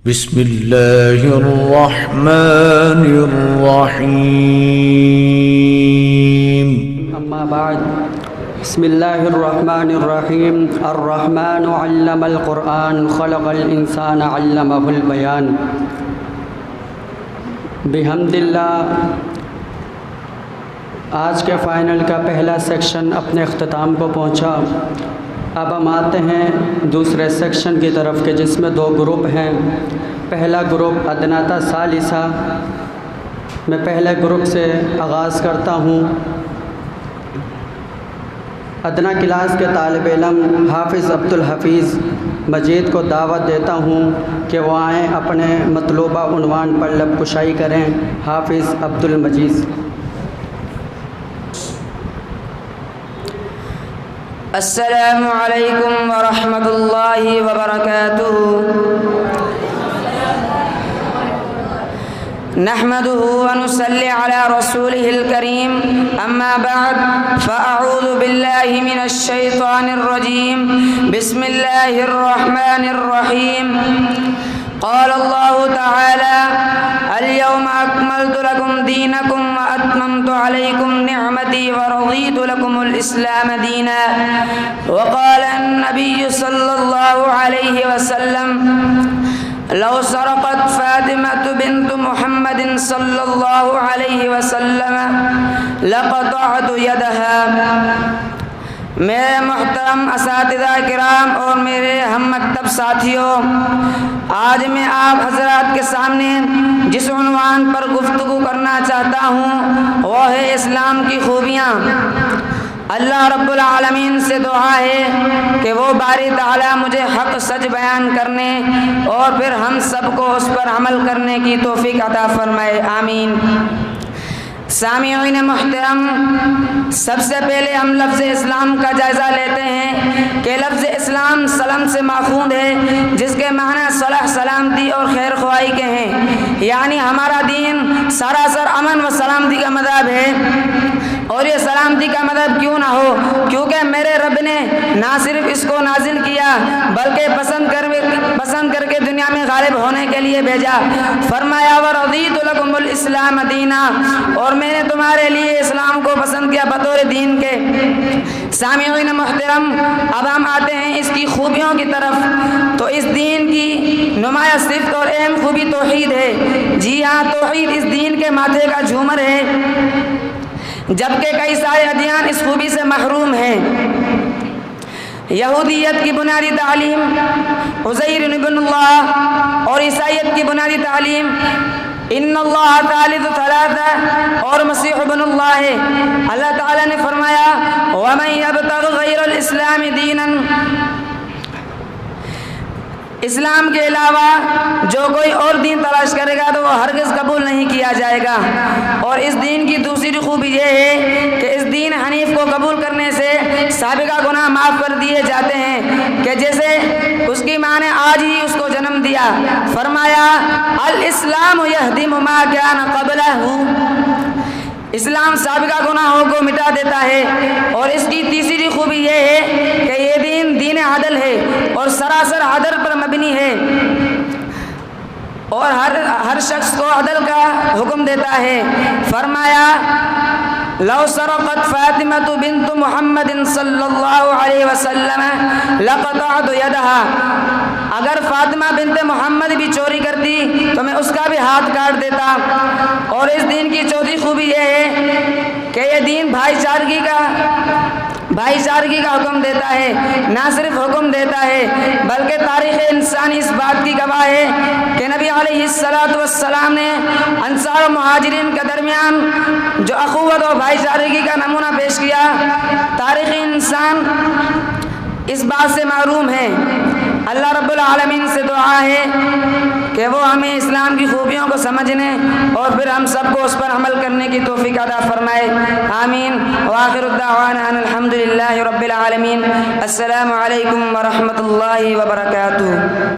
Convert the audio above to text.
بسم اللہ الرحمن الرحیم اما بعد بسم اللہ الرحمن الرحیم الرحمن علم القرآن خلق الانسان علمہ البیان بحمد اللہ آج کے فائنل کا پہلا سیکشن اپنے اختتام کو پہنچا۔ اب ہم آتے ہیں دوسرے سیکشن کی طرف کہ جس میں دو گروپ ہیں۔ پہلا گروپ ادنیٰ تا ثالثہ، میں پہلے گروپ سے آغاز کرتا ہوں۔ ادنیٰ کلاس کے طالب علم حافظ عبدالحفیظ مجید کو دعوت دیتا ہوں کہ وہ آئیں اپنے مطلوبہ عنوان پر لب کشائی کریں۔ حافظ عبدالمجید۔ السلام علیکم ورحمۃ اللہ وبرکاتہ۔ نحمده ونصلي على رسوله الكريم، أما بعد فأعوذ بالله من الشيطان الرجيم، بسم الله الرحمن الرحيم۔ قال الله تعالى: اليوم أكملت لكم دينكم وأتممت عليكم نعمتي ورضيت لكم الإسلام دينا۔ وقال النبي صلى الله عليه وسلم: لو سرقت فاطمة بنت محمد صلی اللہ علیہ وسلم لقطعت يدها۔ میرے محترم اساتذہ کرام اور میرے ہم مکتب ساتھیوں، آج میں آپ حضرات کے سامنے جس عنوان پر گفتگو کرنا چاہتا ہوں وہ ہے اسلام کی خوبیاں۔ اللہ رب العالمین سے دعا ہے کہ وہ باری تعالیٰ مجھے حق سچ بیان کرنے اور پھر ہم سب کو اس پر عمل کرنے کی توفیق عطا فرمائے، آمین۔ سامعین محترم، سب سے پہلے ہم لفظ اسلام کا جائزہ لیتے ہیں کہ لفظ اسلام سلام سے ماخوذ ہے، جس کے معنی صلح، سلامتی اور خیر خواہی کے ہیں، یعنی ہمارا دین سراسر امن و سلامتی کا مذہب ہے۔ اور یہ سلامتی کا مذہب کیوں نہ ہو، کیونکہ میرے رب نے نہ صرف اس کو نازل کیا بلکہ پسند کر کے دنیا میں غالب ہونے کے لیے بھیجا۔ فرمایا: وَرَضِيتُ لَكُمُ الْإِسْلَامَ دِينًا، اور میں نے تمہارے لیے اسلام کو پسند کیا بطور دین کے۔ سامعین محترم، اب ہم آتے ہیں اس کی خوبیوں کی طرف۔ تو اس دین کی نمایاں صفت اور اہم خوبی توحید ہے۔ جی ہاں، توحید اس دین کے ماتھے کا جھومر ہے، جبکہ کئی سارے ادیان اس خوبی سے محروم ہیں۔ یہودیت کی بنیادی تعلیم عزیر ابن اللہ اور عیسائیت کی بنیادی تعلیم ان اللہ ثالث ثلاثہ اور مسیح ابن اللہ ہے۔ اللہ تعالیٰ نے فرمایا: وَمَن يَبْتَغِ غَيْرَ الْإِسْلَامِ دِينًا، اسلام کے علاوہ جو کوئی اور دین تلاش کرے گا تو وہ ہرگز قبول نہیں کیا جائے گا۔ اور اس دین کی دوسری خوبی یہ ہے کہ اس دین حنیف کو قبول کرنے سے سابقہ گناہ معاف کر دیے جاتے ہیں، کہ جیسے اس کی ماں نے آج ہی اس کو جنم دیا۔ فرمایا: الاسلام یہدم ما کان قبلہ، اسلام سابقہ گناہوں کو مٹا دیتا ہے۔ اور اس کی تیسری خوبی یہ ہے کہ یہ دین عدل ہے اور سراسر عدل پر مبنی ہے، اور ہر شخص کو عدل کا حکم دیتا ہے۔ فرمایا: لو سرقت فاطمة بنت محمد صلی اللہ علیہ وسلم لقطعت يدها، اگر فاطمہ بنت محمد بھی چوری کرتی تو میں اس کا بھی ہاتھ کاٹ دیتا۔ اور اس دین کی چوتھی خوبی یہ ہے کہ یہ دین بھائی چارگی کا حکم دیتا ہے۔ نہ صرف حکم دیتا ہے بلکہ تاریخ انسانی اس بات کی گواہ ہے کہ نبی علیہ السلام نے انصار و مہاجرین کے درمیان جو اخوت و بھائی چارگی کا نمونہ پیش کیا، تاریخ انسان اس بات سے محروم ہے۔ اللہ رب العالمین سے دعا ہے کہ وہ ہمیں اسلام کی خوبیوں کو سمجھنے اور پھر ہم سب کو اس پر عمل کرنے کی توفیق عطا فرمائے، آمین۔ وآخر الدعوانا ان الحمدللہ رب العالمین۔ السلام علیکم ورحمۃ اللہ وبرکاتہ۔